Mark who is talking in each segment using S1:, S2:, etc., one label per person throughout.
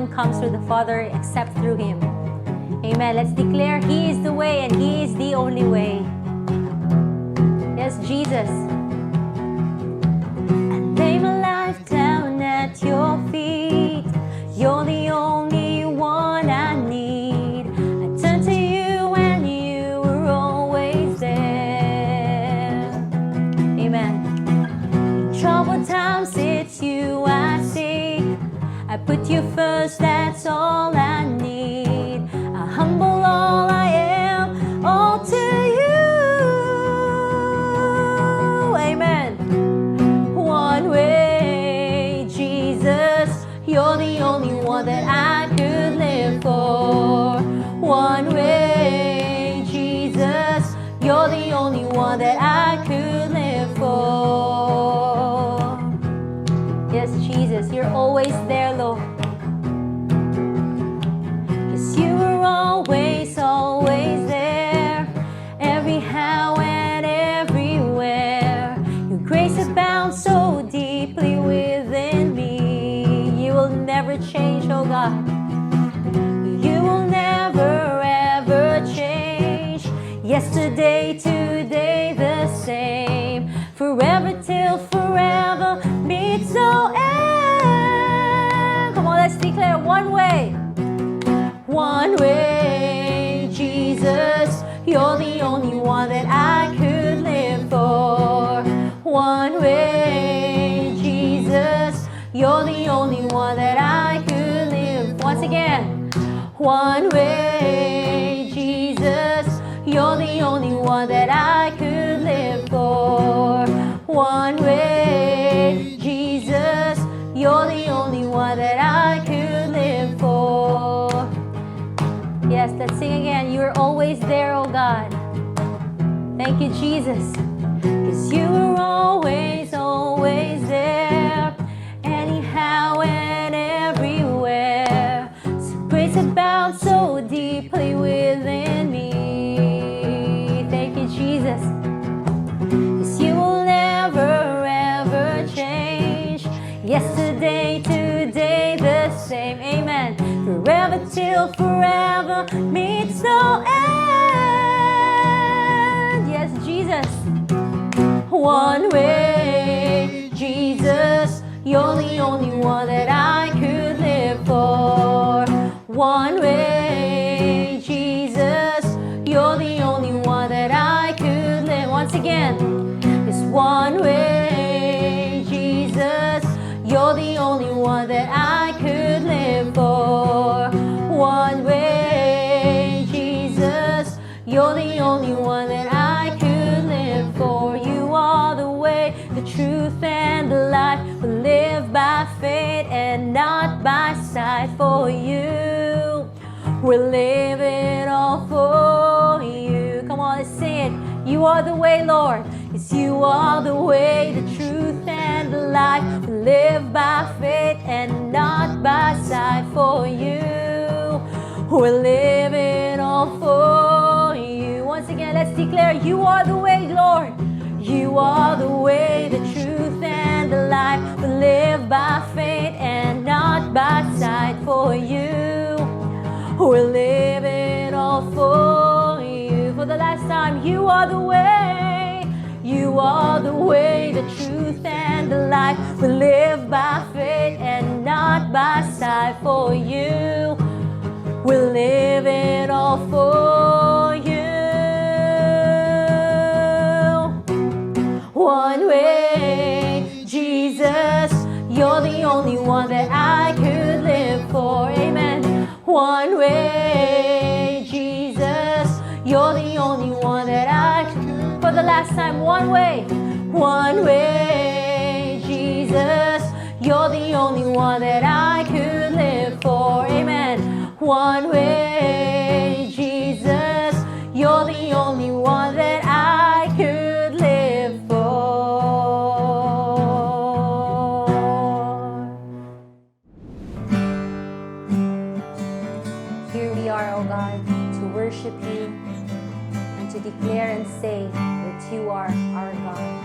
S1: one comes to the Father except through Him. Amen. Let's declare He is the way and He is the only way. Yes, Jesus. I lay my life down at your feet. You're the only one I need. I turn to you and you were always there. Amen. In troubled times, it's you I seek. I put you first, that's all I need. I humble all I am, all to you. Amen. One way, Jesus, you're the only one that I could live for. One way, Jesus, you're the only one that I could live for. Yes, Jesus, you're always there, Lord. 'Cause you are always, always there, every how and everywhere. Your grace abounds so deeply within me. You will never change, oh God. You will never ever change. Yesterday, today, the same. Forever till forever meets no end. Come on, let's declare one way. One way, Jesus, you're the only one that I could live for. One way, Jesus, you're the only one that I could live. Once again, one way, Jesus, you're the only one that I could live for. One way, Jesus, you're the only one that I could live for. Yes, let's sing again. You're always there, oh God. Thank you, Jesus. 'Cause you are always, always there, anyhow and everywhere. So grace abounds so deeply within me. Thank you, Jesus. 'Cause you will never ever change. Yesterday, today, the same. Amen. Forever till forever meets no end. Yes, Jesus. One way, Jesus, you're the only one that I could live for. One way, Jesus, you're the only one that I could live. Once again, it's one way, Jesus, you're the only one that I could live for. One way, Jesus, you're the only one that I could live for. You are the way, the truth, and the life. We live by faith and not by sight. For you, we live it all for you. Come on, let's sing it. You are the way, Lord. Yes, you are the way, the truth, and the life. We live by faith and not by sight. For you, we live it all for you. Once again, let's declare, you are the way, Lord. You are the way, the truth, and the life. We live by faith and not by sight. For you, we live it all for you. For the last time, you are the way. You are the way, the truth, and the life. We live by faith and not by sight. For you, we live it all for you. One way, Jesus, you're the only one that I could live for. Amen. One way, Jesus, you're the only one that I could. For the last time, one way. One way, Jesus, you're the only one that I could live for. Amen. One way, Jesus, you're the only one that I could live for. Here we are, O God, to worship you and to declare and say that you are our God.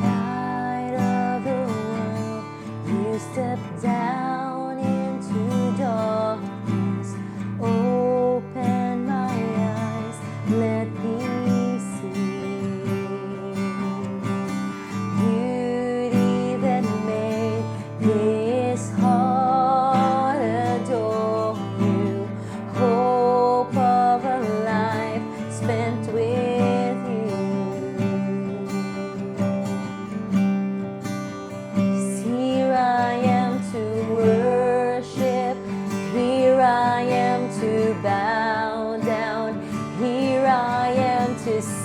S1: Light of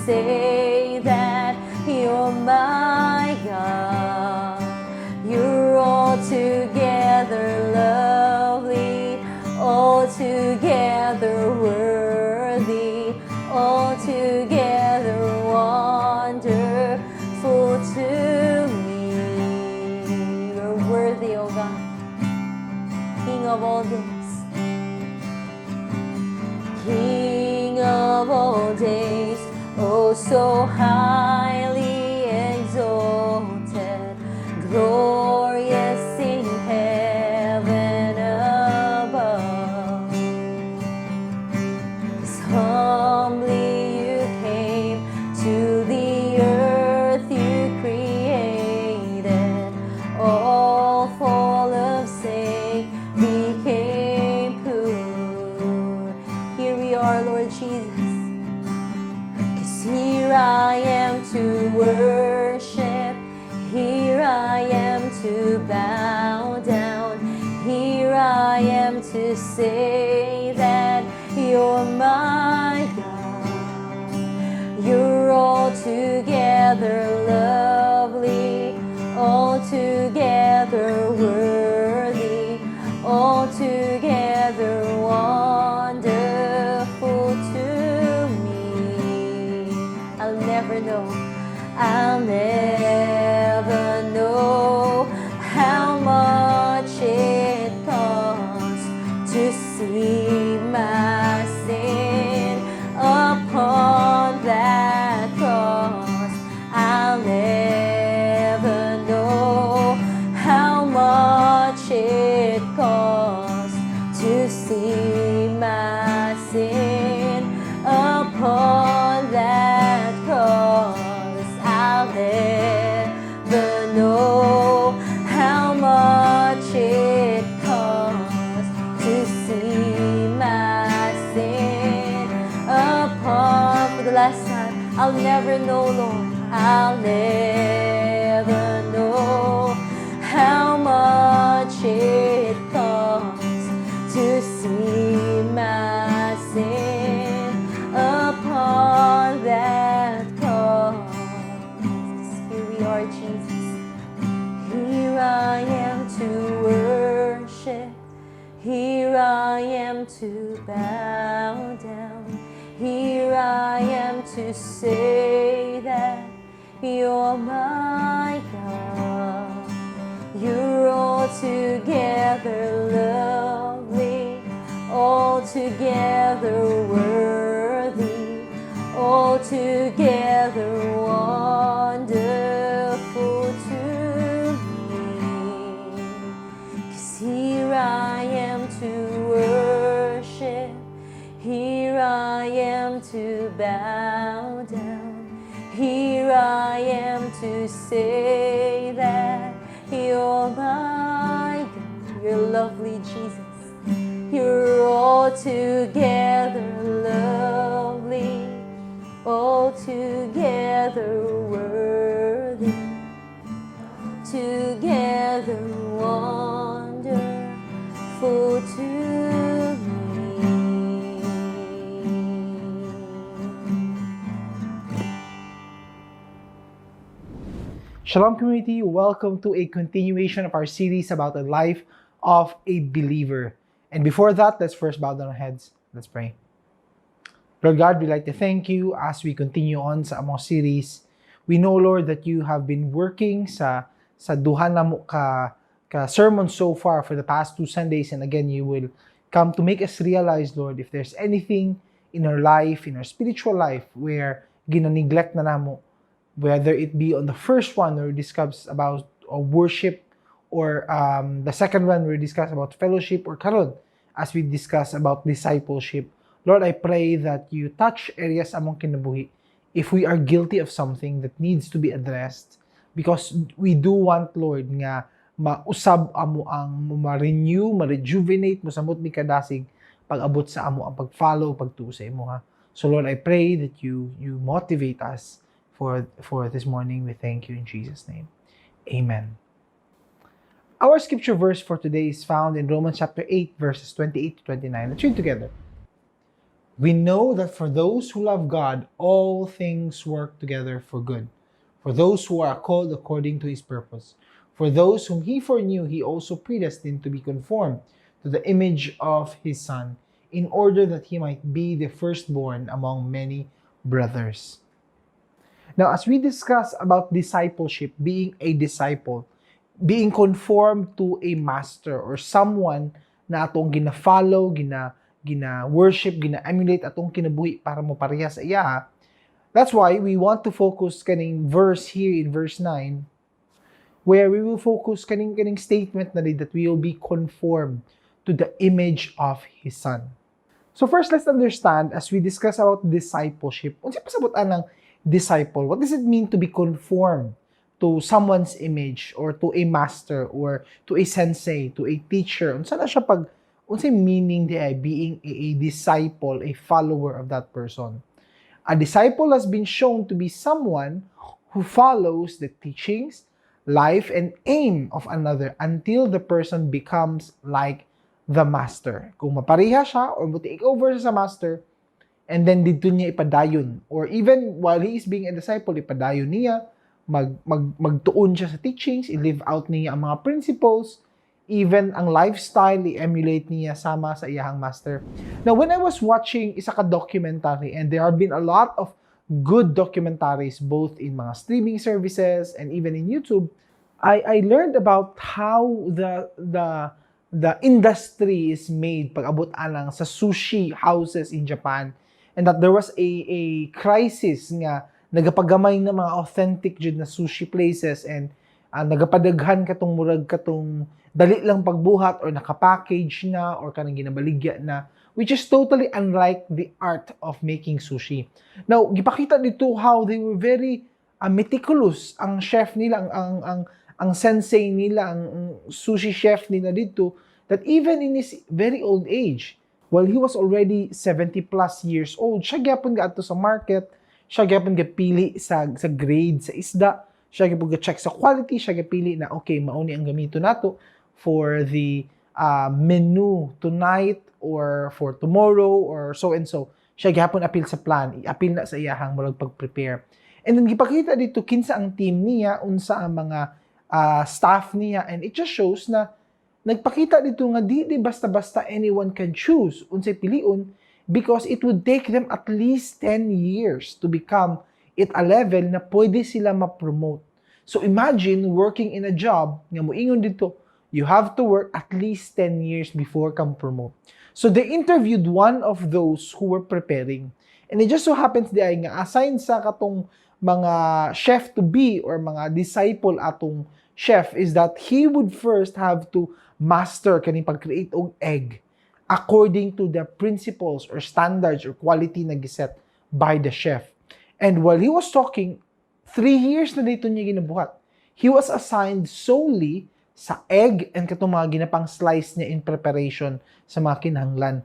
S1: say that you're my God. You're altogether lovely, altogether worthy, altogether wonderful to me. You're worthy, O God, King of all days, King of all days, oh so highly exalted, glorious in heaven above. As humbly you came to the earth you created, all full of sin became poor. Here we are, Lord Jesus. 'Cause here I am to worship, here I am to bow down, here I am to say that you're my God. You're altogether lovely, altogether worthy, altogether wonderful to me. I'll never know how much it costs to see my sin upon that cross. I'll never know how much it costs to see my sin upon that cross. I'll never know how much it costs to see my sin upon. For the last time, I'll never know, Lord, I'll never know how much it costs to see my sin upon that cross. Here we are, Jesus. Here I am to worship, here I am to bow down, here I am to say that you're my God. You're altogether lovely, altogether worthy, altogether wonderful to me. 'Cause here I am to worship, here I am to bow down, here I am to say that you're my God. You're lovely, Jesus. You're altogether lovely, altogether worthy, together wonderful to me.
S2: Shalom community, welcome to a continuation of our series about the life of a believer. And before that, let's first bow down our heads. Let's pray. Lord God, we'd like to thank you as we continue on sa among series. We know, Lord, that you have been working sa duha na mo ka sermon so far for the past 2 Sundays. And again, you will come to make us realize, Lord, if there's anything in our life, in our spiritual life, where gina-neglect na namo, whether it be on the first one where we discuss about worship, or the second one where we discuss about fellowship, or karon as we discuss about discipleship. Lord, I pray that you touch areas among kinabuhi if we are guilty of something that needs to be addressed, because we do want, Lord, nga mausab amo ang ma-renew, ma-rejuvenate mo samot mi kadasig pag-abot sa amo ang pag-follow, pagtuo sa imo, ha. So Lord, I pray that you motivate us for this morning. We thank you in Jesus' name. Amen. Our scripture verse for today is found in Romans chapter 8, verses 28 to 29. Let's read together. We know that for those who love God, all things work together for good. For those who are called according to His purpose. For those whom He foreknew, He also predestined to be conformed to the image of His Son, in order that He might be the firstborn among many brothers. Now, as we discuss about discipleship, being a disciple, being conformed to a master or someone na atong gina-follow, gina-worship, gina-emulate, atong kinabuhi para mo pareha sa iya. That's why we want to focus kaning verse here in verse 9, where we will focus kaning statement na that we will be conformed to the image of His Son. So first, let's understand, as we discuss about discipleship, unsa pasabutan ng disciple? What does it mean to be conformed to someone's image or to a master or to a sensei, to a teacher? Unsa na siya unsay meaning di ay being a disciple, a follower of that person? A disciple has been shown to be someone who follows the teachings, life, and aim of another until the person becomes like the master. Kung mapareha siya or take over sa master, and then dito niya ipadayon, or even while he is being a disciple, ipadayon niya, magtuon siya sa teachings, i-live out niya ang mga principles, even ang lifestyle, i-emulate niya sama sa iyahang master. Now, when I was watching isa ka documentary, and there have been a lot of good documentaries both in mga streaming services and even in YouTube, I learned about how the industry is made pag abot alang sa sushi houses in Japan, and that there was a crisis nga nagapagamay na mga authentic jud na sushi places, and nagapadaghan katong murag katong dali lang pagbuhat or nakapackage na or kanang ginabaligya na, which is totally unlike the art of making sushi. Now, gipakita dito how they were very meticulous ang chef nila, ang sensei nila, ang sushi chef nila dito, that even in his very old age, while he was already 70 plus years old, siya gyapon gaadto sa market, siya gyapon gapili sa grade sa isda, siya gyapon ga-check sa quality, siya gapili na okay, mauni ang gamito nato for the menu tonight or for tomorrow or so and so. Siya gyapon apil sa plan, i-apil na sa iyahang murag pag-prepare. And then gipakita dito kinsa ang team niya, unsa ang mga staff niya, and it just shows na nagpakita dito nga di basta-basta anyone can choose unsay piliun, because it would take them at least 10 years to become at a level na pwede sila ma-promote. So imagine working in a job nga moingon dito, you have to work at least 10 years before kang promote. So they interviewed one of those who were preparing, and it just so happens di ay nga assigned sa katong mga chef to be or mga disciple atong chef is that he would first have to master kaning pag-create og egg according to the principles or standards or quality na giset by the chef. And while he was talking, 3 years na dito niya ginabuhat. He was assigned solely sa egg and katong mga ginapang slice niya in preparation sa mga kinahanglan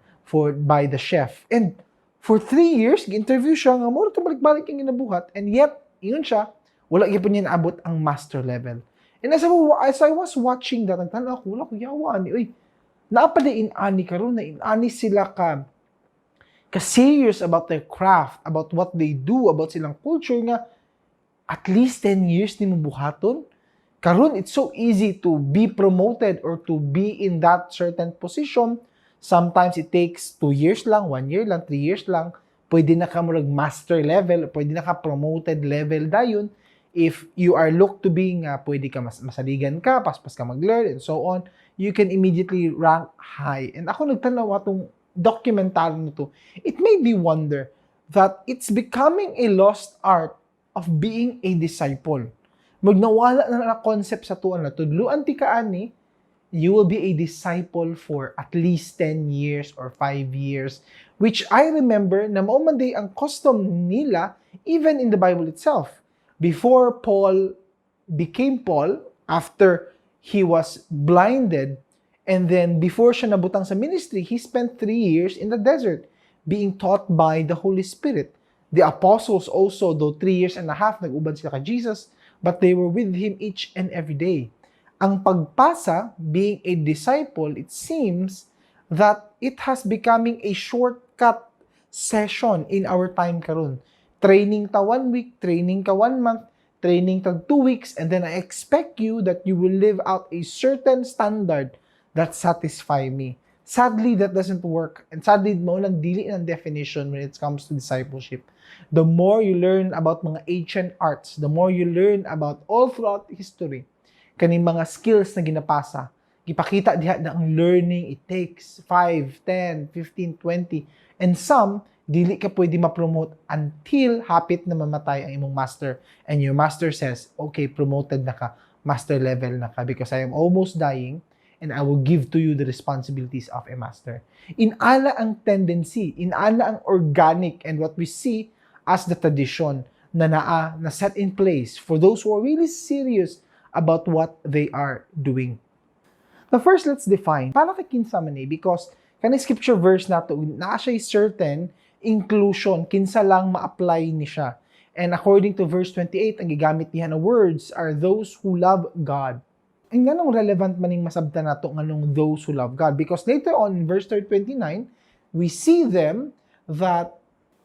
S2: by the chef. And for 3 years, gi-interview siya nga mo to balik-balik ang ginabuhat, and yet iyon siya, wala gyapon niya naabot ang master level. And as I was watching that, nagtanaw ako, wala ko yawa ni, uy, naapala in-ani karon na in-ani sila ka serious about their craft, about what they do, about silang culture nga, at least 10 years ni mo buhaton. Karon, it's so easy to be promoted or to be in that certain position. Sometimes it takes 2 years lang, 1 year lang, 3 years lang. Pwede na ka murag master level, pwede na ka promoted level dayon. If you are looked to be nga, pwede ka masaligan ka, paspas ka mag-learn, and so on, you can immediately rank high. And ako nagtanaw atong documentary nito. It made me wonder that it's becoming a lost art of being a disciple. Magnawala na concept sa tuan na tudluan ti kaani, you will be a disciple for at least 10 years or 5 years, which I remember na mao man day ang custom nila even in the Bible itself. Before Paul became Paul, after he was blinded, and then before siya nabutang sa ministry, he spent 3 years in the desert being taught by the Holy Spirit. The apostles also, though 3 years and a half, nag-uban sila kay Jesus, but they were with him each and every day. Ang pagpasa, being a disciple, it seems that it has becoming a shortcut session in our time karon. Training ta 1 week, training ka 1 month, training ta 2 weeks, and then I expect you that you will live out a certain standard that satisfy me. Sadly, that doesn't work. And sadly, mo lang dili ng definition when it comes to discipleship. The more you learn about mga ancient arts, the more you learn about all throughout history, kaning mga skills na ginapasa, ipakita diha na ang learning, it takes 5, 10, 15, 20, and some, dili ka pwede ma-promote until hapit na mamatay ang imong master. And your master says, okay, promoted na ka, master level na ka, because I am almost dying, and I will give to you the responsibilities of a master. Inala ang tendency, inala ang organic, and what we see as the tradition na set in place for those who are really serious about what they are doing. Now first, let's define, paano kay kinsa man ni? Because kanang scripture verse nato, naa siya certain inclusion, kinsa lang ma-apply ni siya. And according to verse 28, ang gigamit niya na words are those who love God. And ganong relevant maning masabta nato nganong those who love God? Because later on in verse 29, we see them that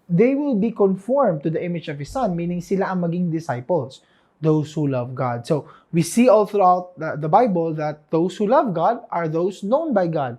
S2: they will be conformed to the image of His Son, meaning sila ang maging disciples, those who love God. So, we see all throughout the Bible that those who love God are those known by God,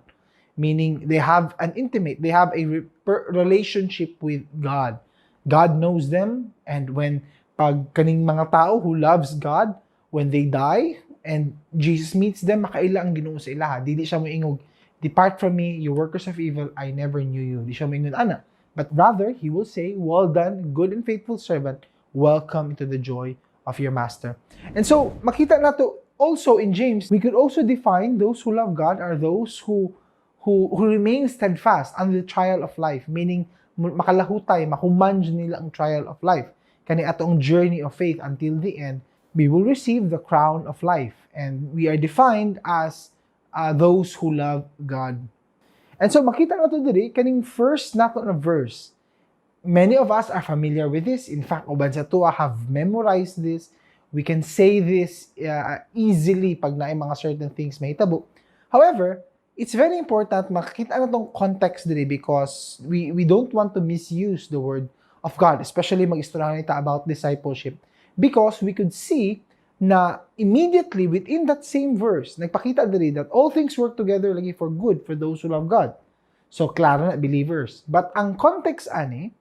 S2: meaning they have an intimate, they have a relationship with God. God knows them, and when pag kaning mga tao who loves God, when they die, and Jesus meets them, makaila ang Ginoo sa ilaha. Dili siya moingog, "Depart from me, you workers of evil, I never knew you." Di siya moingog, ana. But rather, He will say, "Well done, good and faithful servant, welcome into the joy of your master." And so, makita nato also in James, we could also define those who love God are those who remain steadfast under the trial of life, meaning makalahutay, mahuman nila ang trial of life. Kani atong journey of faith until the end, we will receive the crown of life. And we are defined as those who love God. And so, makita nato diri, kaning first nato na verse, many of us are familiar with this. In fact, uban sa tuwa have memorized this. We can say this easily pag naay mga certain things mahitabo. However, it's very important makita na tong context diri because we don't want to misuse the word of God, especially mag-istorya nita about discipleship, because we could see na immediately within that same verse, nagpakita diri that all things work together lagi for good for those who love God. So, klaro na, believers. But ang context ani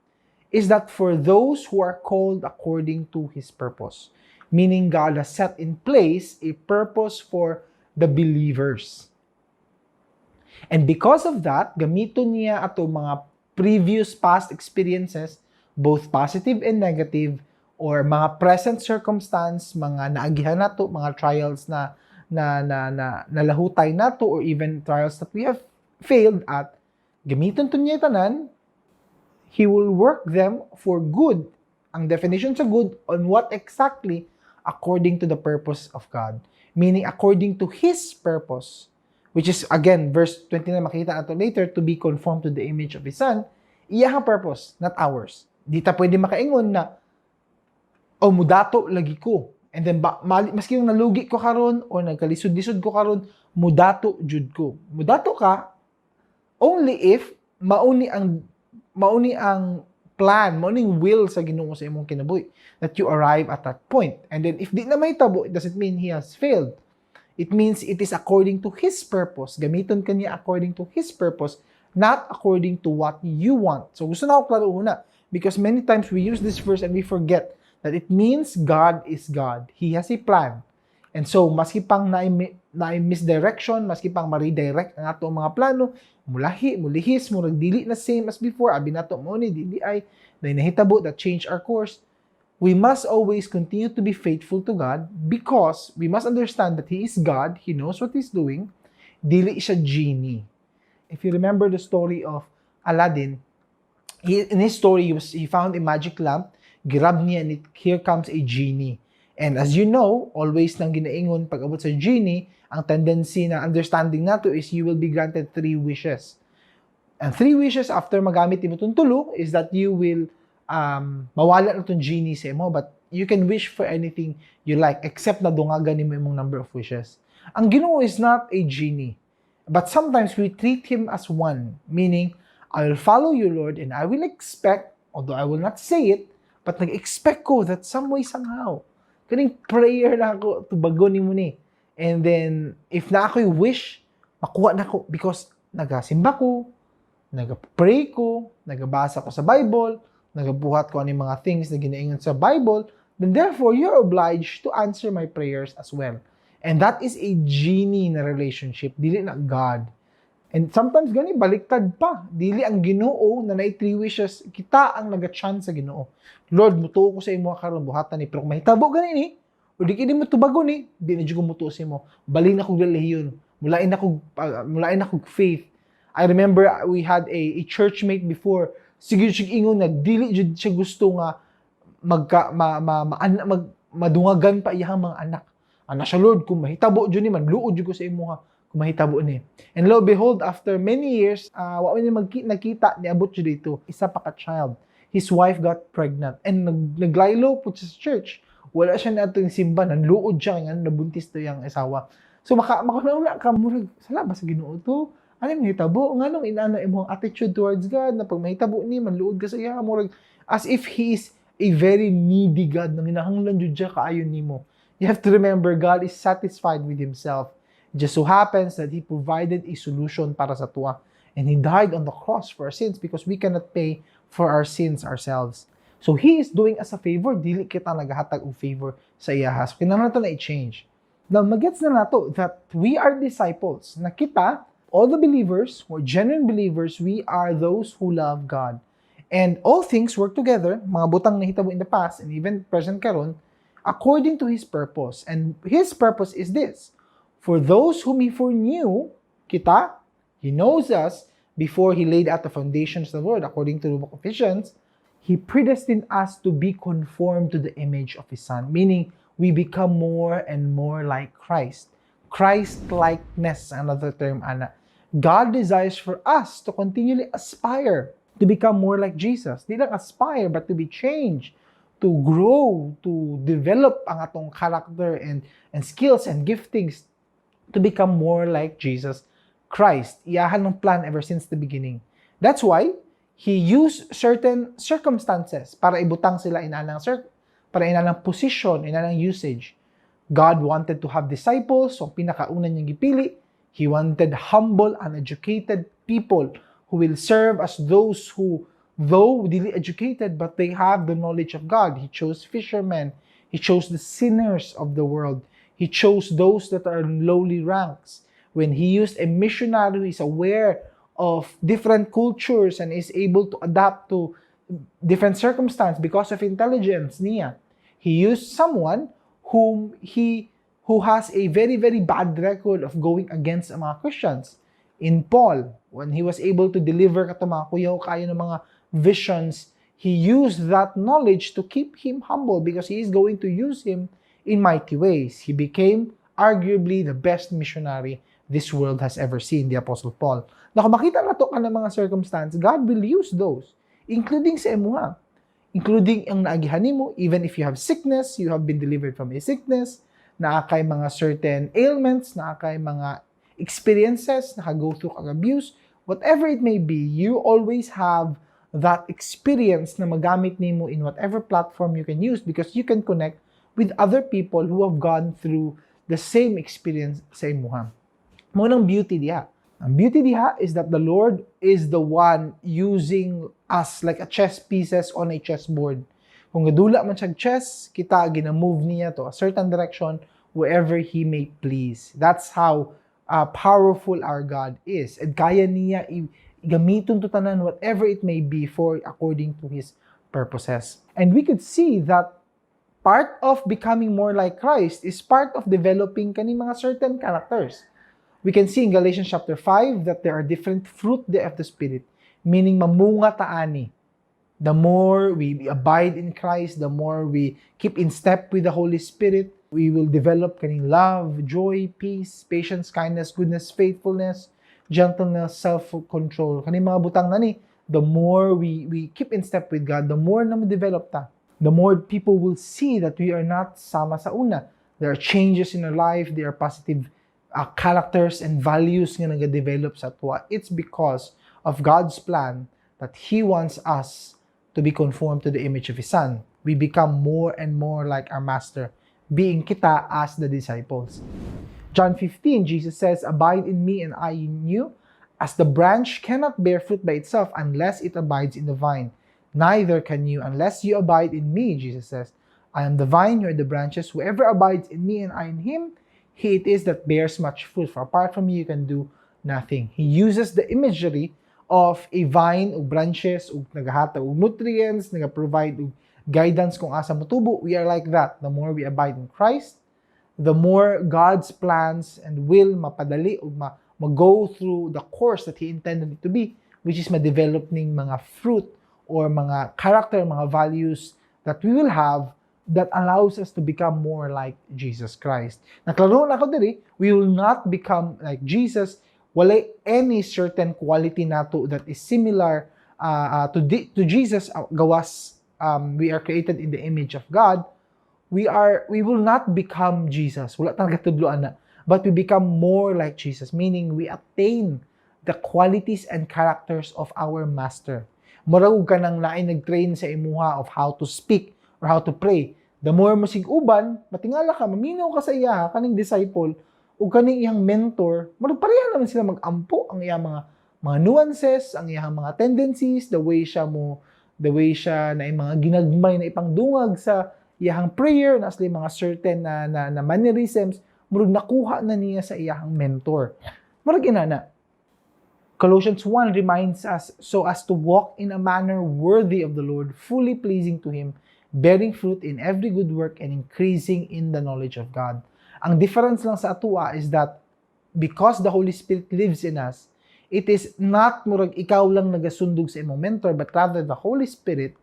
S2: is that for those who are called according to His purpose. Meaning God has set in place a purpose for the believers. And because of that, gamiton niya ato mga previous past experiences, both positive and negative, or mga present circumstance, mga naagihan nato, mga trials na nalahutay nato, or even trials that we have failed at, gamiton to niya tanan, He will work them for good. Ang definition sa good, on what exactly? According to the purpose of God. Meaning, according to His purpose, which is, again, verse 29, makita nato later, to be conformed to the image of His Son, iyang purpose, not ours. Di ta pwede makaingon na, o mudato lagi ko. And then, maski yung nalugi ko karon o nagkalisod-lisod ko karon, mudato jud ko. Mudato ka, only if mauni ang plan, mauning will sa Ginoo sa imong kinabuhi, that you arrive at that point. And then, if di na mahitabo, it doesn't mean He has failed. It means it is according to His purpose. Gamiton kanya according to His purpose, not according to what you want. So, gusto na ako klaro una. Because many times we use this verse and we forget that it means God is God. He has a plan. And so, maski pang na-misdirection, maski pang ma-redirect ang ato mga plano, mulihis, murag dili na same as before, abi nato mo ni, dili ay nahitabo that change our course, we must always continue to be faithful to God because we must understand that He is God, He knows what He's doing, dili siya genie. If you remember the story of Aladdin, in his story, he found a magic lamp, grab niya, and here comes a genie. And as you know, always nang ginaingon pag abot sa genie, ang tendency na understanding nato is you will be granted 3 wishes. And 3 wishes after magamit mo itong tulo is that you will mawala na itong genie sa imo, but you can wish for anything you like except na dungagan mo imong number of wishes. Ang Ginoo is not a genie, but sometimes we treat Him as one, meaning I will follow you, Lord, and I will expect, although I will not say it, but nag-expect ko that some way, somehow, kaning prayer na ako, tubago ni mo ni. And then, if na ako'y wish, makuha na ko because nagasimba ko, nag-pray ko, nagabasa ko sa Bible, nagabuhat ko ano yung mga things na ginaingon sa Bible, then therefore, you're obliged to answer my prayers as well. And that is a genie na relationship, dili na God. And sometimes gani, baliktad pa. Dili ang Ginoo na na 3 wishes, kita ang naga-chance sa Ginoo. Lord, mutuo ko sa imo karon buhatan ni, pero kung mahitabo gani ni, o di kini mo tubago ni, di na jud ko mutuo sa imo. Balin ako relihiyon. Mulain ako faith. I remember we had a churchmate before. Sige siya ingon na dili jud siya gusto nga madungagan pa iyang mga anak. Ana siya, Lord, kung mahitabo jud ni man, luod jud ko sa imo ha. Kung mahitabo ni. And lo behold, after many years, wa man nakita ni abot jud dito, isa pa ka child. His wife got pregnant and naglaylo po sa church. Wala siya na atong simba, nanluod siya nga nabuntis to yang asawa. So makauna ka murag sala ba sa Ginoo to? Ano yung mahitabo? Nga nung inana imong attitude towards God na pag mahitabo ni manluod ka sa iya murag as if He is a very needy God na hinahanglan jud siya kaayon nimo. You have to remember God is satisfied with Himself. It just so happens that He provided a solution para sa tuwa. And He died on the cross for our sins because we cannot pay for our sins ourselves. So He is doing us a favor, dili kita nagahatag og favor sa iya. So kinahanglan na i-change. Now, magets na nato that we are disciples. Na kita, all the believers, who are genuine believers, we are those who love God. And all things work together, mga butang nahitabo in the past and even present karon, according to His purpose. And His purpose is this: for those whom He foreknew, kita, He knows us before He laid out the foundations of the world, according to the book of Ephesians, He predestined us to be conformed to the image of His Son, meaning we become more and more like Christ. Christ-likeness, another term, Ana. God desires for us to continually aspire to become more like Jesus. Di lang aspire, but to be changed, to grow, to develop ang atong character and skills and giftings to become more like Jesus Christ. Iyahan ng plan ever since the beginning. That's why He used certain circumstances para ibutang sila inanang position, inanang usage. God wanted to have disciples, so pinakauna niyang gipili. He wanted humble, uneducated people who will serve as those who, though really educated, but they have the knowledge of God. He chose fishermen. He chose the sinners of the world. He chose those that are in lowly ranks. When He used a missionary who is aware of different cultures and is able to adapt to different circumstances because of intelligence niya, He used someone who has a very, very bad record of going against ang mga Christians. In Paul, when he was able to deliver kato mga kuyaw kayo ng mga visions, he used that knowledge to keep him humble because he is going to use him in mighty ways. He became arguably the best missionary this world has ever seen, the Apostle Paul. Na kung makita na to ka ng mga circumstances, God will use those, including sa emuha. Including ang naagihan mo, even if you have sickness, you have been delivered from a sickness, naakay mga certain ailments, naakay mga experiences, naka-go through kang abuse, whatever it may be, you always have that experience na magamit nimo in whatever platform you can use because you can connect with other people who have gone through the same experience sa imuha. Munang beauty diha. Ang beauty diha is that the Lord is the one using us like a chess pieces on a chessboard. Kung gadula man siyang chess, kita gina-move niya to a certain direction wherever He may please. That's how powerful our God is. And kaya niya gamiton to tanan whatever it may be for according to His purposes. And we could see that part of becoming more like Christ is part of developing kani mga certain characters. We can see in Galatians chapter 5 that there are different fruit of the Spirit, meaning mamunga taani. The more we abide in Christ, the more we keep in step with the Holy Spirit, we will develop kaning love, joy, peace, patience, kindness, goodness, faithfulness, gentleness, self-control. Kaning mga butang na ni, the more we keep in step with God, the more na ma-develop ta. The more people will see that we are not sama sa una. There are changes in our life, there are positive characters and values nga nag-develop sa tuwa. It's because of God's plan that He wants us to be conformed to the image of His Son. We become more and more like our Master, being kita as the disciples. John 15, Jesus says, "Abide in me and I in you, as the branch cannot bear fruit by itself unless it abides in the vine. Neither can you unless you abide in me," Jesus says. "I am the vine, you are the branches. Whoever abides in me and I in him, he it is that bears much fruit. For apart from me, you can do nothing." He uses the imagery of a vine o branches o nagahata o nutrients, nagaprovide o guidance kung asa motubo. We are like that. The more we abide in Christ, the more God's plans and will mapadali o mag-go through the course that He intended it to be, which is ma-develop ning mga fruit or mga character, mga values that we will have that allows us to become more like Jesus Christ. Naklaro na ako diri, we will not become like Jesus. Wala any certain quality nato that is similar to Jesus. Gawas, we are created in the image of God. We will not become Jesus. Wala talaga tudloan na. But we become more like Jesus, meaning we attain the qualities and characters of our Master. Murag ka nang lain nag-train sa imuha of how to speak or how to pray. The more mo sig-uban, matingala ka, maminaw ka sa iya, kaning disciple, o kaning iyang mentor, murag pareha naman sila mag-ampo ang iyang mga nuances, ang iyang mga tendencies, the way siya na yung mga ginagmay na ipangdungag sa iyang prayer, na asli mga certain na mannerisms, murag nakuha na niya sa iyang mentor. Murag inana. Colossians 1 reminds us, "So as to walk in a manner worthy of the Lord, fully pleasing to Him, bearing fruit in every good work and increasing in the knowledge of God." Ang difference lang sa atua is that because the Holy Spirit lives in us, it is not murag ikaw lang nagasundog sa imong mentor, but rather the Holy Spirit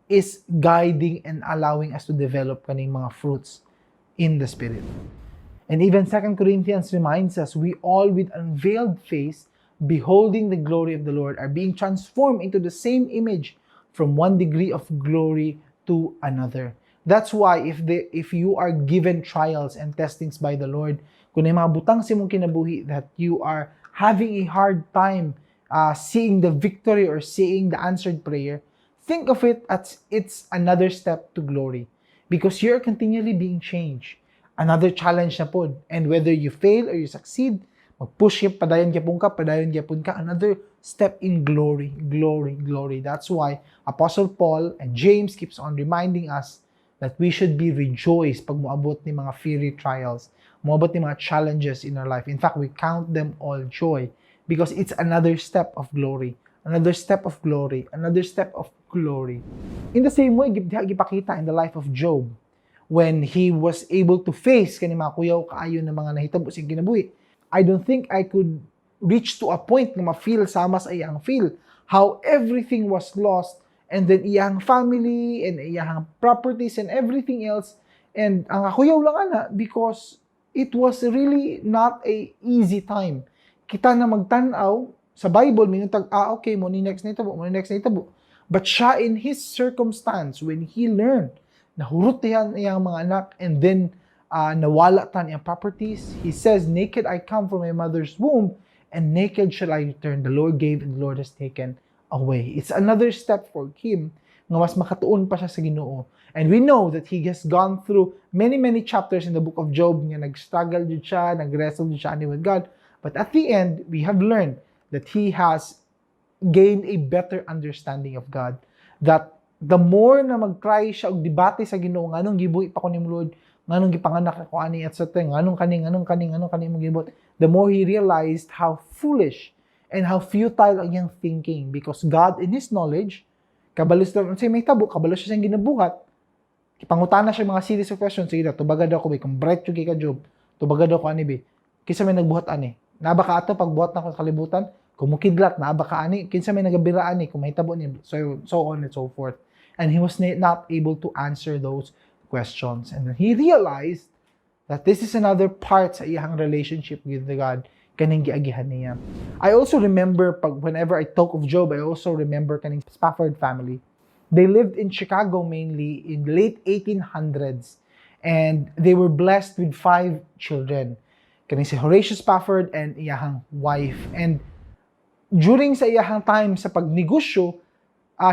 S2: is guiding and allowing us to develop kaning mga fruits in the Spirit. And even 2 Corinthians reminds us, "We all with unveiled face, beholding the glory of the Lord, are being transformed into the same image from one degree of glory to another." That's why if you are given trials and testings by the Lord, kung may mga butang sa imong kinabuhi that you are having a hard time seeing the victory or seeing the answered prayer, think of it as it's another step to glory, because you're continually being changed. Another challenge na pod. And whether you fail or you succeed, mag-push yung padayon gyapon ka, another step in glory, glory, glory. That's why Apostle Paul and James keeps on reminding us that we should be rejoiced pag moabot ni mga fiery trials, moabot ni mga challenges in our life. In fact, we count them all joy because it's another step of glory, another step of glory, another step of glory. In the same way, gipakita in the life of Job, when he was able to face kani mga kuyaw kaayo na mga nahitabo sa kinabuhi. I don't think I could reach to a point na ma-feel sama sa iyang feel how everything was lost, and then iyang family and iyang properties and everything else, and ang akuyaw lang ana because it was really not a easy time. Kita na magtanaw sa Bible minutag okay mo ni next na itabo, but siya in his circumstance when he learned na hurot yan iyang mga anak, and then nawala tan iyang properties, he says, "Naked I come from my mother's womb, and naked shall I return. The Lord gave and the Lord has taken away." It's another step for him nga mas makatuon pa siya sa Ginoo. And we know that he has gone through many chapters in the book of Job nga nag-struggle jud siya, nag-wrestle jud siya with God. But at the end, we have learned that he has gained a better understanding of God. That the more na mag-try siya og debate sa Ginoo, nganong gibuhi pa ko ni Lord, nganong gipanganak ako ani at sa nganong kaning mo gibot, the more he realized how foolish and how futile ang iyang thinking, because God in His knowledge, kabalos lang say may tabo, kabalos siya siyang ginabuhat, ipangutana siya mga series of questions, sige daw, tubaga daw ko ba, kung bright yung ka Job, tubaga daw ko ani ba, kinsa may nagbuhat ani, naba ka ato, pagbuhat na ko sa kalibutan, kumukidlat, naba ka ani, kinsa may nagabira ani, kung may tabo ni, so on and so forth. And he was not able to answer those questions. And then he realized that this is another part sa iyang relationship with God, kaning giagihan niya. I also remember, whenever I talk of Job, I also remember kaning Spafford family. They lived in Chicago mainly in the late 1800s, and they were blessed with 5 children. Kaning si Horatio Spafford and iyang wife. And during sa iyahang time sa pagnegosyo,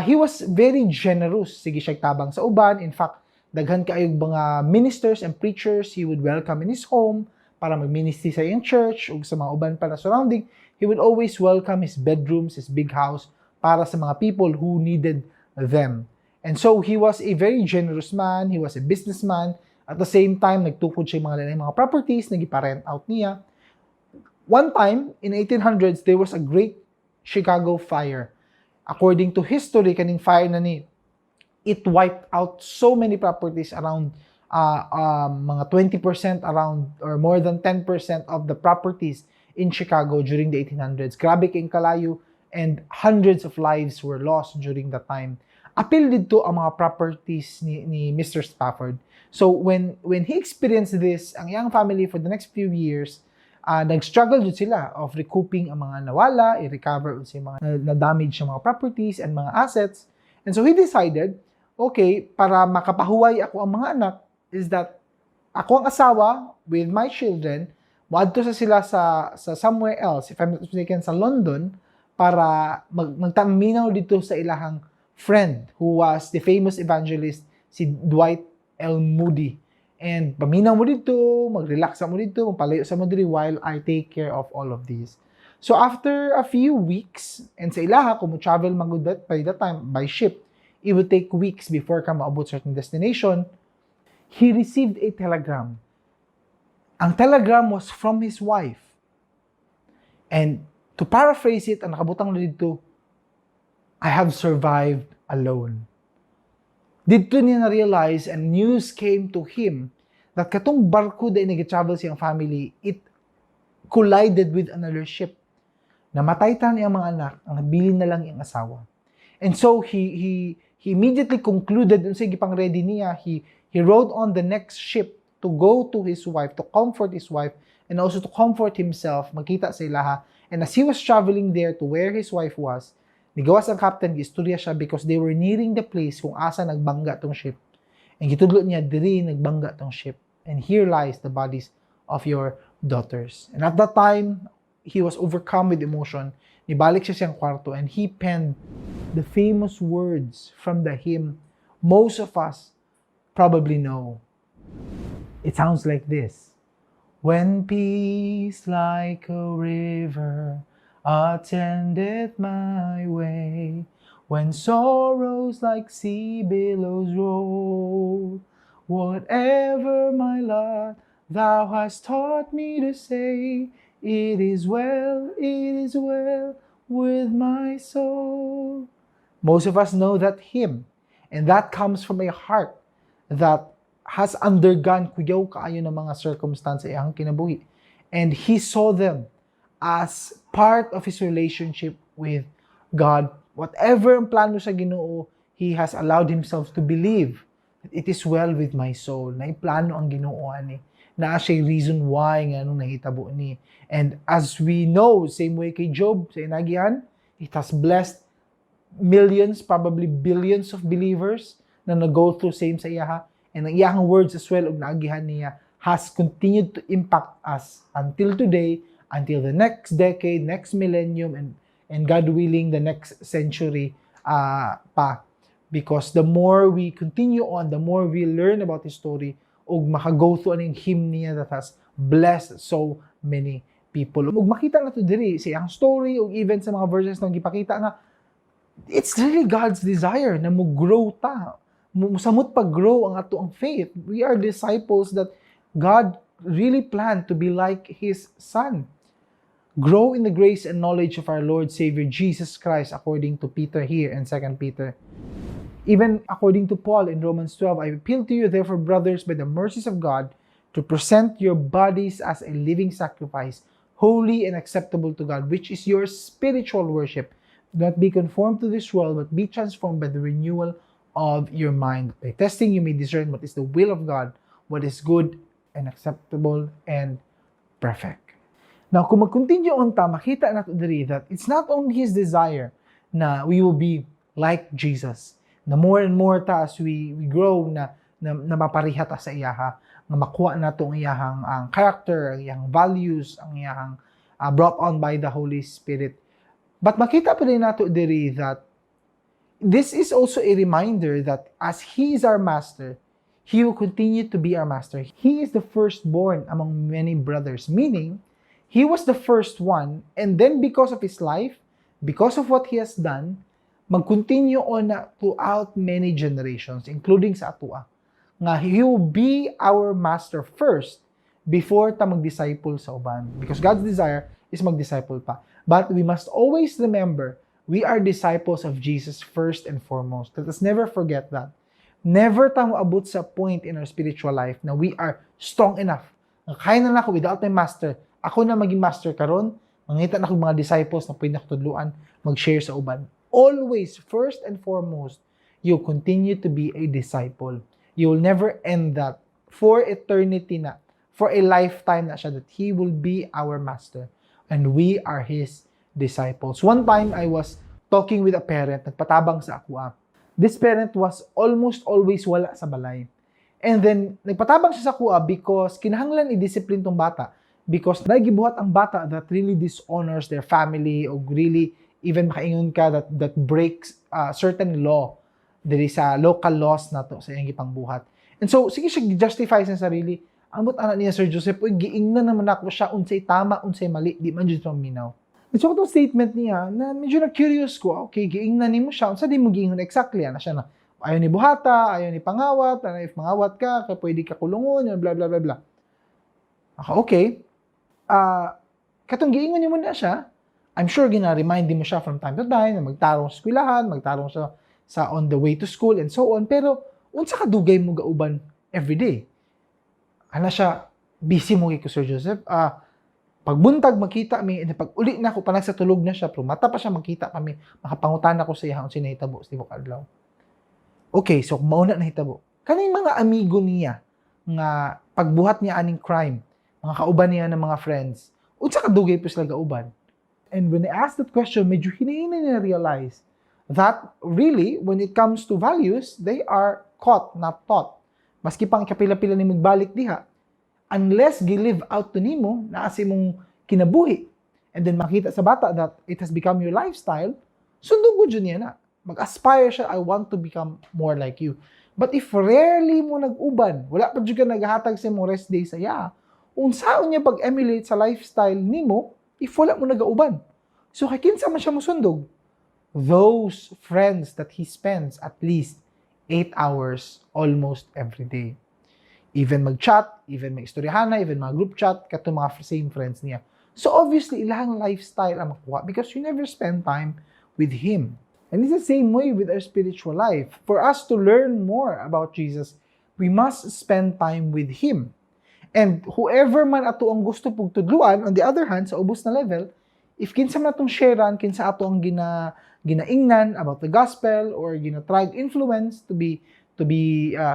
S2: he was very generous. Sige siya tabang sa uban. In fact, daghan kaayong mga ministers and preachers he would welcome in his home para mag-ministry sa iyang church o sa mga uban pa na surrounding. He would always welcome his bedrooms, his big house para sa mga people who needed them. And so he was a very generous man. He was a businessman. At the same time, nagtukod siya mga properties, nag-iparent out niya. One time, in 1800s, there was a great Chicago fire. According to history, kaning fire na ni, it wiped out so many properties around mga 20% around or more than 10% of the properties in Chicago during the 1800s. Grabe kayong kalayo and hundreds of lives were lost during that time. Appeal dito ang mga properties ni Mr. Spafford. So when he experienced this, ang young family for the next few years, nag-struggle din sila of recouping ang mga nawala, i-recover sa mga na-damage ng mga properties and mga assets. And so he decided, okay, para makapahuway ako ang mga anak, is that ako ang asawa with my children, muadto sa sila sa somewhere else, if I'm not mistaken, sa London, para magtaminaw dito sa ilahang friend who was the famous evangelist, si Dwight L. Moody. And paminaw mo dito, mag-relax mo dito, magpalayo sa mo dito while I take care of all of these. So after a few weeks, and sa ilaha, kung mo travel magud by that time by ship, it would take weeks before ka maabot certain destination. He received a telegram. Ang telegram was from his wife. And to paraphrase it, ang nakabutang dito, I have survived alone. Dito niya na-realize and news came to him that katong barko na nag-travel siyang family, it collided with another ship. Namatay ta niyang mga anak, ang nabilin na lang iyang asawa. And so he immediately concluded, sige pang ready niya, he rode on the next ship to go to his wife, to comfort his wife, and also to comfort himself, magkita sa ilaha. And as he was traveling there to where his wife was, nigawas ang captain, istorya siya because they were nearing the place kung asa nagbangga tong ship. And gitudlo niya, diri nagbangga tong ship. And here lies the bodies of your daughters. And at that time, he was overcome with emotion. Nibalik siya siyang kwarto and he penned the famous words from the hymn most of us probably know. It sounds like this. When peace like a river attendeth my way, when sorrows like sea billows roll, whatever my lot, thou hast taught me to say, it is well with my soul. Most of us know that hymn, and that comes from a heart that has undergone kuyaw kaayo ng mga circumstance sa iyang kinabuhi. And he saw them as part of his relationship with God. Whatever ang plano sa Ginoo, he has allowed himself to believe that it is well with my soul. Na iplano ang Ginoo ani. Na siya reason why nga nung nahitabo ni. And as we know, same way kay Job sa inagihan, it has blessed millions, probably billions of believers na nag-go through same sa iyaha. And ang iyahang words as well, og naagihan niya, has continued to impact us until today, until the next decade, next millennium, and God willing, the next century pa. Because the more we continue on, the more we learn about His story, og maka-go through anong hymn niya that has blessed so many people. Ug makita na to diri sa iyang story, o even sa mga verses na gipakita nga, it's really God's desire na mo grow ta. Samot pag-grow ang ato ang faith. We are disciples that God really planned to be like His Son. Grow in the grace and knowledge of our Lord Savior Jesus Christ, according to Peter here in 2 Peter. Even according to Paul in Romans 12, I appeal to you, therefore, brothers, by the mercies of God, to present your bodies as a living sacrifice, holy and acceptable to God, which is your spiritual worship. Do not be conformed to this world, but be transformed by the renewal of your mind. By testing, you may discern what is the will of God, what is good and acceptable and perfect. Now, kung mag-continue on ta, makita natin diri that it's not only His desire na we will be like Jesus, na more and more ta as we grow na mapariha ta sa iyaha, na makuha na itong iyahang ang character, ang iyahang values, ang iyahang brought on by the Holy Spirit. But makita pa rin nato diri that this is also a reminder that as He is our master, He will continue to be our master. He is the firstborn among many brothers, meaning He was the first one, and then because of His life, because of what He has done, mag-continue on na throughout many generations, including sa atua, nga He will be our master first before ta mag-disciple sa uban. Because God's desire is mag-disciple pa. But we must always remember, we are disciples of Jesus first and foremost. Let us never forget that. Never tayo abot sa point in our spiritual life na we are strong enough. Kaya na ako without my master. Ako na maging master karon. Mangita na ako mga disciples na pwede na tudluan, mag-share sa uban. Always, first and foremost, you continue to be a disciple. You will never end that. For eternity na. For a lifetime na siya that He will be our master. And we are His disciples. One time, I was talking with a parent, nagpatabang sa ako. This parent was almost always wala sa balay. And then, nagpatabang siya sa ako because kinahanglan i-discipline tong bata. Because nagibuhat ang bata that really dishonors their family o really even makaingon ka that breaks certain law diri sa local laws na to sa iyang gipangbuhat. And so, sige siya justify sa sarili. Ambot anak niya, Sir Joseph, uy, giingnan naman ako siya, unsay tama, unsay mali, di man dyan minaw. At so, itong statement niya, na medyo na-curious ko, okay, giingnan ni mo siya, unsa di mo giingon exactly, na siya na, ayaw ni buhata, ayaw ni pangawat, if mangawat ka, kaya pwede ka kulungon, blah, blah, blah, blah. Okay, katong giingon niyo mo na siya, I'm sure gina-remind mo siya from time to time, na magtarong sa eskwelahan, magtarong sa on the way to school, and so on, pero, unsa ka dugay mo gauban everyday? Ana siya, busy mo kay Sir Joseph. Pagbuntag, makita mi, and pag uli na ako, panag sa tulog na siya, pero mata pa siya, makita pa mi, makapangutan ako sa iya, unsa nahitabo, sa tibok adlaw. Okay, so mauna na hitabo. Kaning mga amigo niya, nga pagbuhat niya aning crime, mga kauban niya ng mga friends, unsa kadugay po sila gauban? And when I asked that question, medyo hinaina niya realize that really, when it comes to values, they are caught, not taught. Maski pang kapila-pila ni magbalik diha, unless gi-live out to nimo na asi mong kinabuhi, and then makita sa bata that it has become your lifestyle, sundong ko dyan niya na. Mag-aspire siya, I want to become more like you. But if rarely mo nag-uban, wala pa dyan ka naghatag sa mong rest day sa ya, unsaon niya pag-emulate sa lifestyle nimo if wala mo nag-uban. So, kinsa man siya musundog? Those friends that he spends at least 8 hours almost every day. Even mag-chat, even mag-istoryahana, even mga group chat, kato mga same friends niya. So obviously, ilang lifestyle ang makuha because you never spend time with Him. And it's the same way with our spiritual life. For us to learn more about Jesus, we must spend time with Him. And whoever man ato ang gusto pong tudluan, on the other hand, sa ubos na level, if kinsa man atong Sharon, kinsa ato ang ginaingnan about the gospel or try to influence to be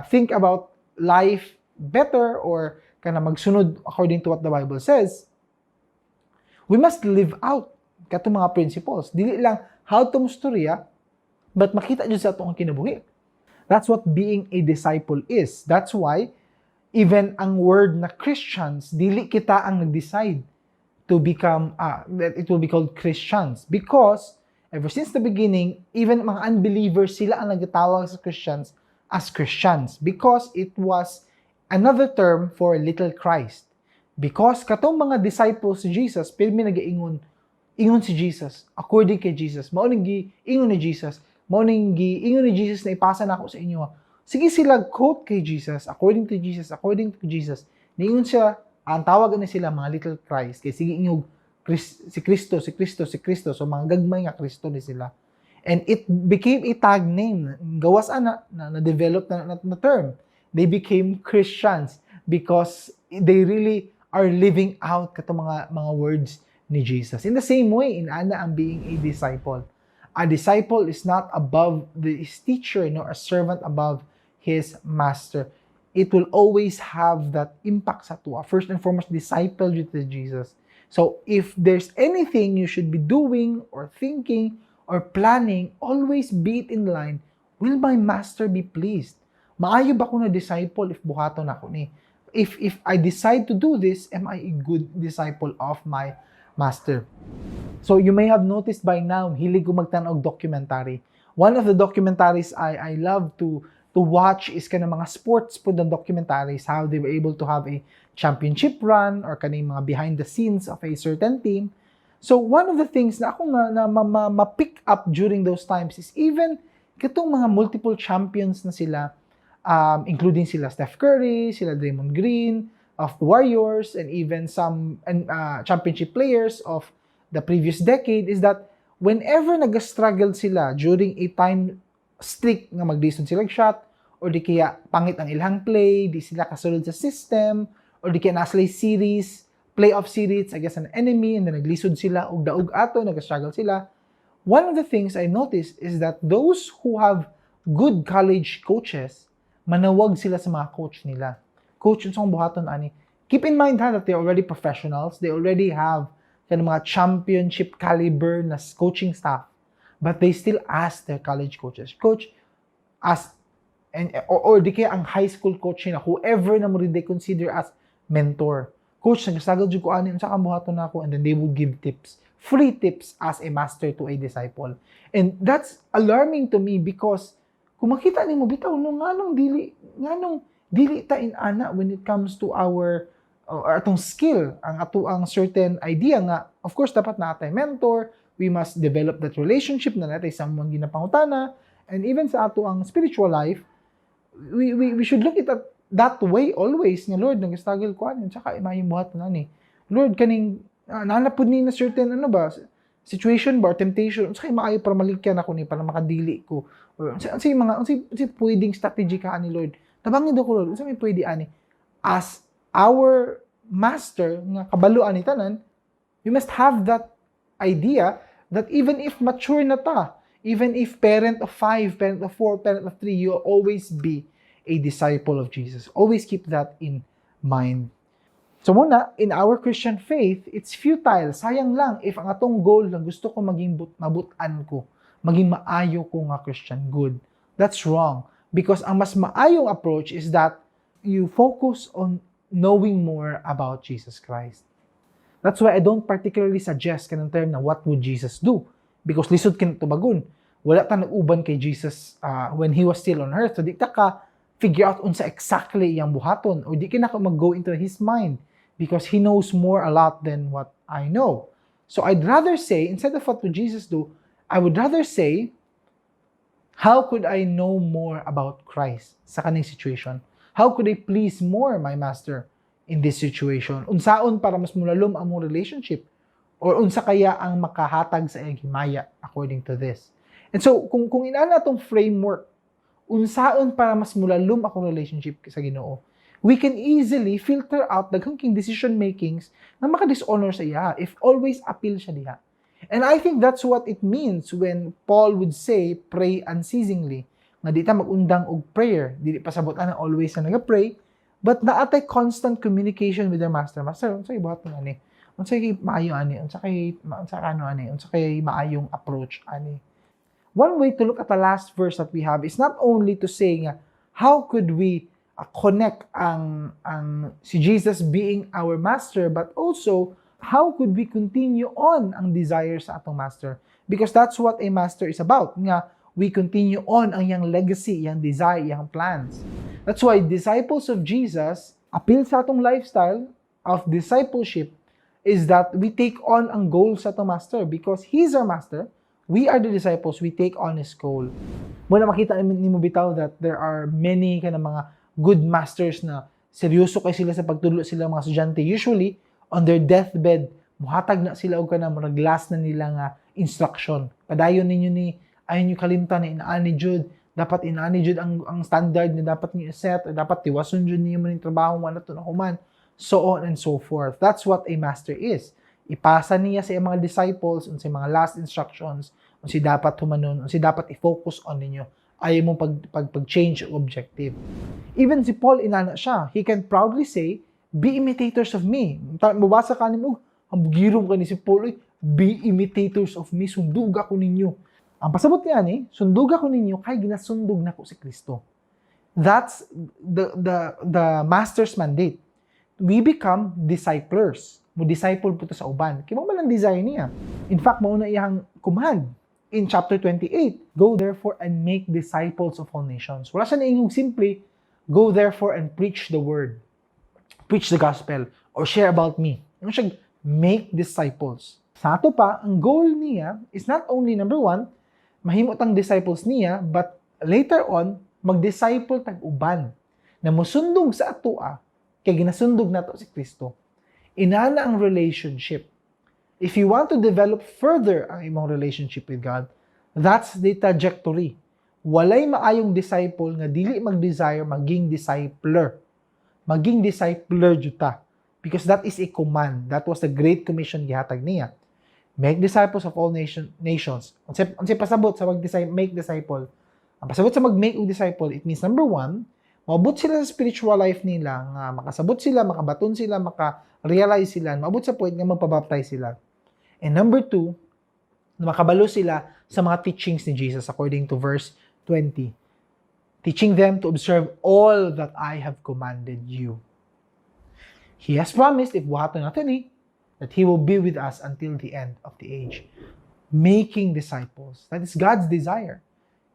S2: think about life better or kana magsunod according to what the Bible says, we must live out kato mga principles. Dili lang how to mustorya, but makita jud sa atong kinabuhi. That's what being a disciple is. That's why even ang word na Christians, dili kita ang nag-decide to become that it will be called Christians because ever since the beginning, even mga unbelievers, sila ang nagtawag sa Christians as Christians because it was another term for little Christ. Because katong mga disciples si Jesus, pirmi nag-ingon si Jesus, according kay Jesus. Mauning giingon ni Jesus. Mauning giingon ni Jesus na ipasa na ako sa inyo. Sige sila quote kay Jesus, according to Jesus, according to Jesus. Niingon siya, ang tawag na sila mga little Christ. Kaya sige ingog, si Kristo. So mga gagmay nga Kristo ni sila. And it became a tag name. Gawas na develop na term. They became Christians because they really are living out kato mga words ni Jesus. In the same way, in ana ang being a disciple. A disciple is not above his teacher, nor a servant above his master. It will always have that impact sa tuwa. First and foremost, disciple you to Jesus. So, if there's anything you should be doing or thinking or planning, always be it in line, will my master be pleased? Maayo ba ko na disciple if buhaton ako ni? If I decide to do this, am I a good disciple of my master. So you may have noticed by now, hilig ko magtanaw og documentary. One of the documentaries I love to watch is kanang mga sports po ng documentaries, how they were able to have a championship run or kaning mga behind the scenes of a certain team. So one of the things na ako ma-pick up during those times is even katong mga multiple champions na sila, including sila Steph Curry, sila Draymond Green of the Warriors, and even some championship players of the previous decade, is that whenever nag-struggle sila during a time streak nga mag-disod sila shot, or di kaya pangit ang ilang play, di sila kasulod sa system, or di kaya nasa series, playoff series against an enemy, and then naglisod sila, ug daog ato, nag-struggle sila. One of the things I noticed is that those who have good college coaches, manawag sila sa mga coach nila. Coach, unsang buhaton ani? Keep in mind ha, that they're already professionals, they already have mga championship caliber na coaching staff, but they still ask their college coaches, Coach, or di kaya ang high school coach nila, whoever na mo rin they consider as mentor. Coach, nag-struggle dyan ko ani, unsa kang buhaton na ako, and then they will give tips, free tips as a master to a disciple. And that's alarming to me because kung makita nimo bitaw nganong dili ta inana when it comes to our atong skill, ang certain idea nga, of course dapat na atay mentor, we must develop that relationship na natay someone ginapangutana, and even sa ato ang spiritual life, we should look at that way always nga, Lord, nag-struggle ko anin, tsaka imayong buhat na ni Lord, kaning nanapod ni na certain situation ba or temptation, unsay maayo para maligyan ako ni para makadili ko, or unsay pwedeng strategy ka ani Lord, tabangin do ko Lord, unsay may pwede ani as our master nga kabalo ani tanan. We must have that idea that even if mature na ta, even if parent of 5, parent of 4, parent of 3, you'll always be a disciple of Jesus. Always keep that in mind. So muna, in our Christian faith, it's futile. Sayang lang if ang atong goal na gusto ko maging mabutan ko, maging maayo ko nga Christian good. That's wrong. Because ang mas maayong approach is that you focus on knowing more about Jesus Christ. That's why I don't particularly suggest kanang term na what would Jesus do? Because lisod kin tubagon. Wala ta nag-uban kay Jesus when he was still on earth. So di ta ka figure out unsa exactly iyang buhaton, or di ka na mag-go into his mind because he knows more a lot than what I know. So I'd rather say, instead of what would Jesus do, I would rather say, how could I know more about Christ sa kaning situation? How could I please more my master in this situation? Unsaon para mas mulalom ang mong relationship? Or unsa kaya ang makahatag sa iyang himaya according to this? And so, kung inana itong framework, unsaon para mas mulalom akong relationship sa Ginoo, we can easily filter out daghang king decision makings na maka-dishonor sa iya if always appeal siya diha. And I think that's what it means when Paul would say, pray unceasingly. Nga di ta mag-undang og prayer, dili pasabot ana always na naga-pray, but naatay constant communication with their master. Master, unsay buhaton ani? Unsay maayo ani? Unsa kay maayong approach ani? One way to look at the last verse that we have is not only to say nga, how could we connect ang si Jesus being our master, but also how could we continue on ang desire sa atong master? Because that's what a master is about. Nga, we continue on ang yang legacy, yang desire, yang plans. That's why disciples of Jesus, appeal sa atong lifestyle of discipleship is that we take on ang goal sa atong master because He's our master. We are the disciples, we take on His goal. Muna makita ni mo bitaw that there are many kind of mga good masters na seryoso kay sila sa pagtudlo sila mga estudyante. Usually, on their deathbed, muhatag na sila og kanang murag last na nila nga instruction. Padayon ninyo ni ayon yung kalimtan na inaani jud, dapat inaani jud ang standard na dapat niyo set, or dapat tiwason jud niyo man trabaho man nato na human, so on and so forth. That's what a master is. Ipasa niya sa mga disciples unsay mga last instructions, unsay dapat humanon, unsay dapat i-focus on ninyo ay mong pag-change ang objective. Even si Paul inana siya, he can proudly say, be imitators of me. Mabasa ka nimo, ang girom ka ni si Paul, be imitators of me, sundog ako ninyo. Ang pasabot niya ni, sundog ako ninyo kay ginasundog nako si Kristo. That's the master's mandate. We become disciplers. mo disciple po to sa uban. Kaya mo man ang desire niya. In fact, mauna iyang command in chapter 28. Go therefore and make disciples of all nations. Wala siya naingog simply, go therefore and preach the word. Preach the gospel or share about me. Ano siya, make disciples. Sa ato pa, ang goal niya is not only number one, mahimot ang disciples niya, but later on, mag-disciple tag-uban na musundog sa atua kay ginasundog nato si Kristo. Inana ang relationship. If you want to develop further ang imong relationship with God, that's the trajectory. Walay maayong disciple nga dili mag-desire maging discipler. Maging discipler juta. Because that is a command. That was the Great Commission gihatag niya. Make disciples of all nations. Unsay pasabot sa make disciple? Ang pasabot sa mag-make og disciple, it means number one, maabot sila sa spiritual life nila, nga makasabot sila, makabaton sila, maka-realize sila, maabot sa point nga magpabaptize sila. And number two, makabalo sila sa mga teachings ni Jesus according to verse 20. Teaching them to observe all that I have commanded you. He has promised, if buhaton natin that He will be with us until the end of the age. Making disciples. That is God's desire.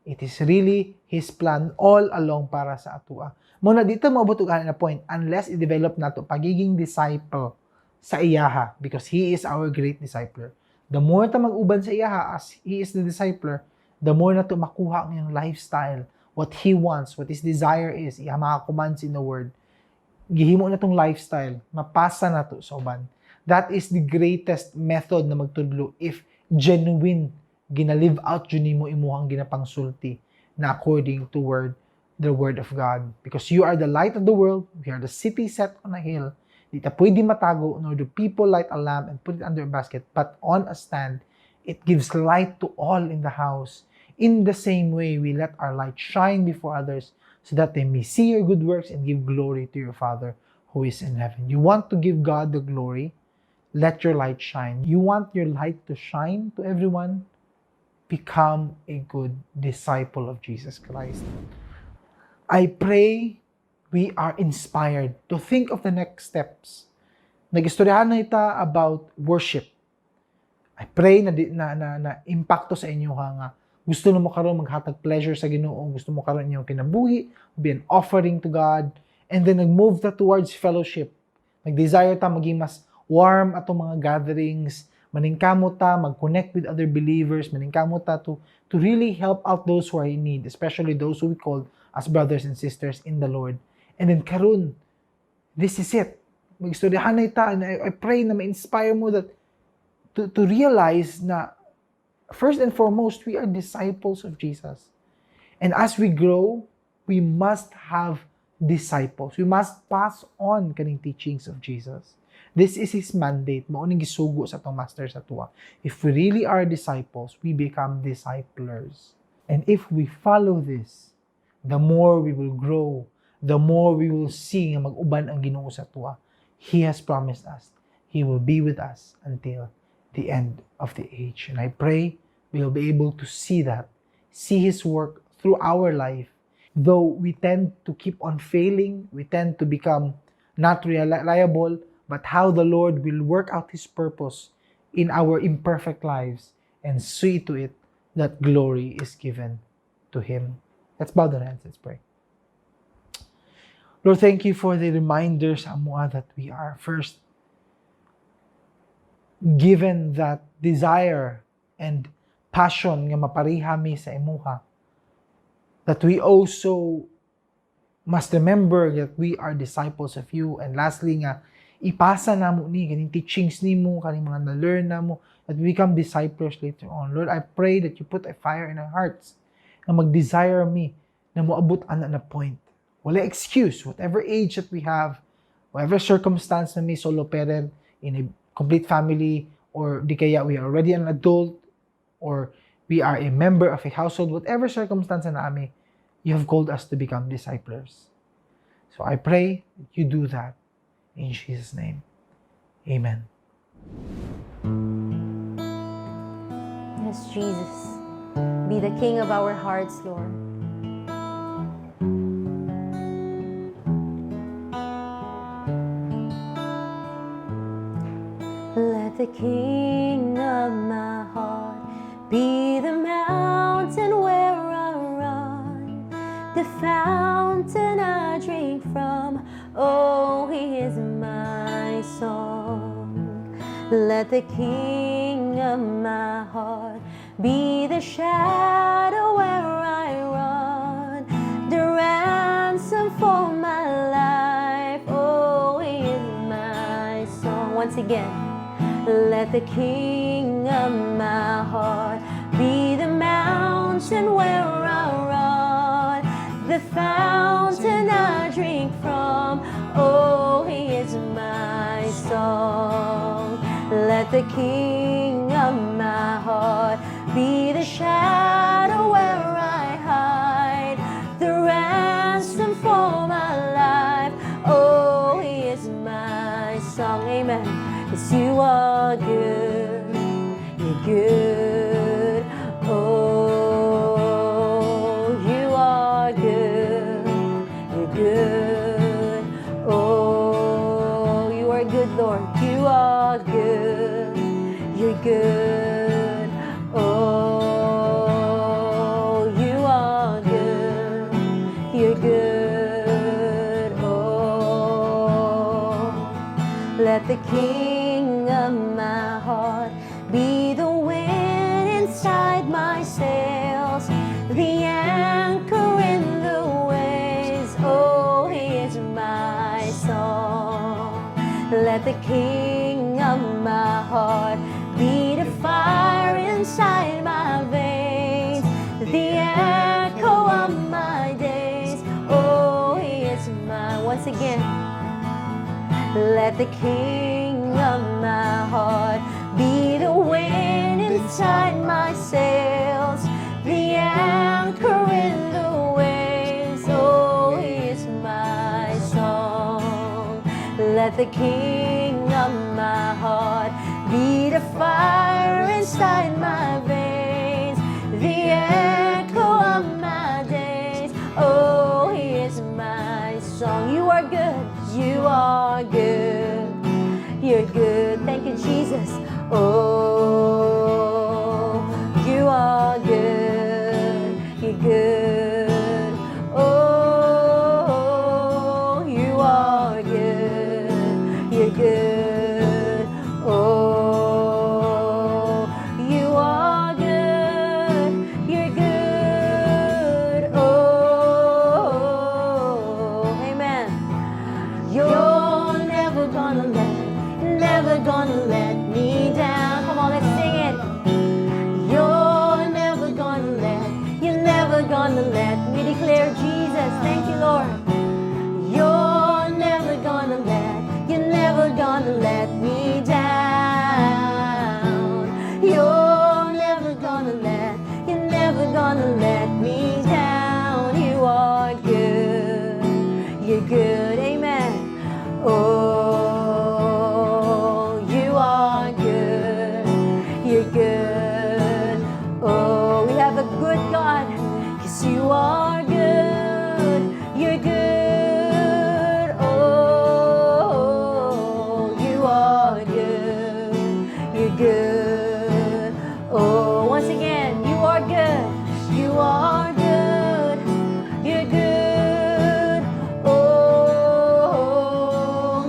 S2: It is really His plan all along para sa atua. Muna dito maabot og na point, unless i-develop nato pagiging disciple sa iyaha, because He is our great discipler. The more ta mag-uban sa iyaha as He is the discipler, the more nato makuha ang iyang lifestyle, what He wants, what His desire is, iya mga commands in the Word. Gihimo na tong lifestyle, mapasa na to sa uban. That is the greatest method na magtudlo if genuine gina-live out jud nimo imuhang ginapangsulti na according to the word of God. Because you are the light of the world, we are the city set on a hill. Di ta pwede matago, nor do people light a lamp and put it under a basket, but on a stand, it gives light to all in the house. In the same way, we let our light shine before others so that they may see your good works and give glory to your Father who is in heaven. You want to give God the glory? Let your light shine. You want your light to shine to everyone? Become a good disciple of Jesus Christ. I pray we are inspired to think of the next steps. Nag-istoryahan na ita about worship. I pray na impacto sa inyo nga gusto mo karon maghatag pleasure sa Ginoo, gusto mo karon inyong kinabuhi, be an offering to God, and then nag-move ta towards fellowship. Nag-desire ta maging mas warm atong mga gatherings, maningkamot ta mag-connect with other believers, maningkamot ta to really help out those who are in need, especially those who we call as brothers and sisters in the Lord. And then karon, this is it. Mag-istoryahan na ita, and I pray na ma-inspire mo that to realize na first and foremost, we are disciples of Jesus. And as we grow, we must have disciples. We must pass on kaning teachings of Jesus. This is His mandate. Mao ning gisugo sa atong master sa tuwa. If we really are disciples, we become disciplers. And if we follow this, the more we will grow, the more we will see nga mag-uban ang Ginoo sa tuwa. He has promised us. He will be with us until the end of the age. And I pray we will be able to see that, see His work through our life. Though we tend to keep on failing, we tend to become not reliable, but how the Lord will work out His purpose in our imperfect lives and see to it that glory is given to Him. Let's bow down hands, let's pray. Lord, thank You for the reminders amua that we are first given that desire and passion nga mapariha mi sa imuha, that we also must remember that we are disciples of You, and lastly nga ipasa namo ni kaning teachings nimo, kaning mga na-learn namo, that we become disciples later on. Lord, I pray that You put a fire in our hearts na mag-desire mi na moabot ana na point. Wala excuse, whatever age that we have, whatever circumstance na may solo parent, in a complete family, or di kaya we are already an adult, or we are a member of a household, whatever circumstance na ami, You have called us to become disciplers. So I pray that You do that. In Jesus' name, amen.
S1: Yes, Jesus. Be the King of our hearts, Lord. king of my heart be the mountain where I run, the fountain I drink from. Oh, he is my song. Let the king of my heart be the shadow where I run, the ransom for my life. Oh, he is my song. Once again, let the king of my heart be the mountain where I run, the fountain I drink from. Oh, he is my song. Let the king of my heart be the shadow where I hide, the ransom for my life. Oh, he is my song. Amen. Yes, you are good. You're good. Oh, you are good. You're good. Oh, you are good, Lord. You are good. You're good. Oh, you are good. You're good. Oh, let the king of my heart be the wind inside my sails, the anchor in the waves. Oh, he is my song. Let the king of my heart be the fire inside my veins, the echo of my days. Oh, he is my. Once again, let the king of my heart be the wind inside my sails, the anchor in the waves. Oh, he is my song. Let the king of my heart be the fire inside my veins, the echo of my days. Oh, he is my song. You are good. You are good. You're good. Thank you, Jesus. Oh, you are good. You're good. Oh, you are good. You're good. Oh, you are good. You're good. Oh, amen. You're never gonna let me down. Come on, let's sing it. You're never gonna let me declare Jesus. Thank you, Lord. You're never gonna let me down. You're never gonna let me down. You are good. You're good. Amen. Oh, you are good. You're good. Oh, we have a good God. Yes, you are good. You're good. Oh, you are good. You're good. Oh, once again, you are good. You are good. You're good. Oh,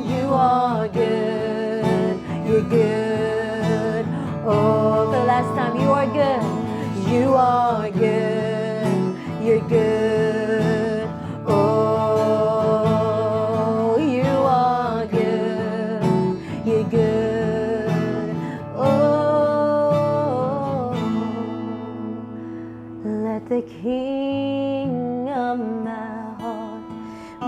S1: you are good. You're good. Oh, for the last time, you are good. You are good. You're good. Oh, you are good. You're good. Oh, let the king of my heart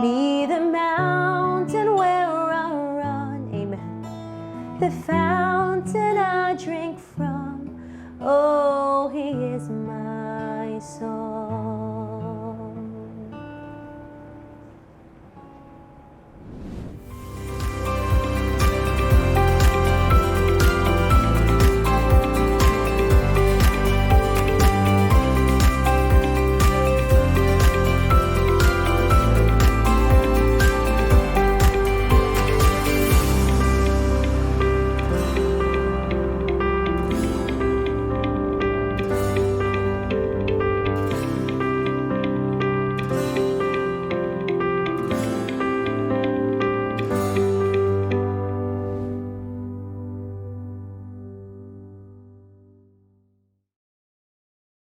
S1: be the mountain where I run. Amen. The fountain I drink from. Oh, he is my song.